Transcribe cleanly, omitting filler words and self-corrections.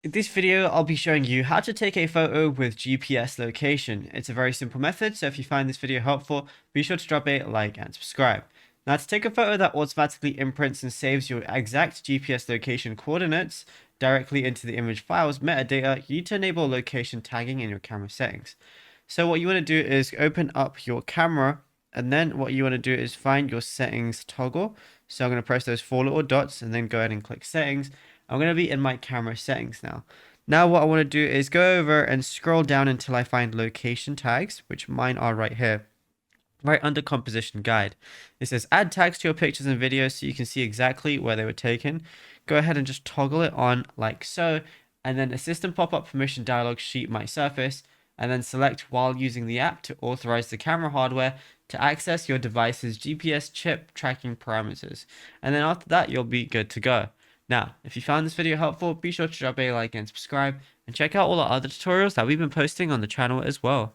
In this video, I'll be showing you how to take a photo with GPS location. It's a very simple method, so if you find this video helpful, be sure to drop a like and subscribe. Now, to take a photo that automatically imprints and saves your exact GPS location coordinates directly into the image file's metadata, you need to enable location tagging in your camera settings. So what you want to do is open up your camera, and then what you want to do is find your settings toggle. So I'm going to press those four little dots and then go ahead and click settings. I'm going to be in my camera settings now. Now what I want to do is go over and scroll down until I find location tags, which mine are right here, right under composition guide. It says add tags to your pictures and videos so you can see exactly where they were taken. Go ahead and just toggle it on like so, and then a system pop-up permission dialog sheet might surface, and then select while using the app to authorize the camera hardware to access your device's GPS chip tracking parameters. And then after that, you'll be good to go. Now, if you found this video helpful, be sure to drop a like and subscribe, and check out all our other tutorials that we've been posting on the channel as well.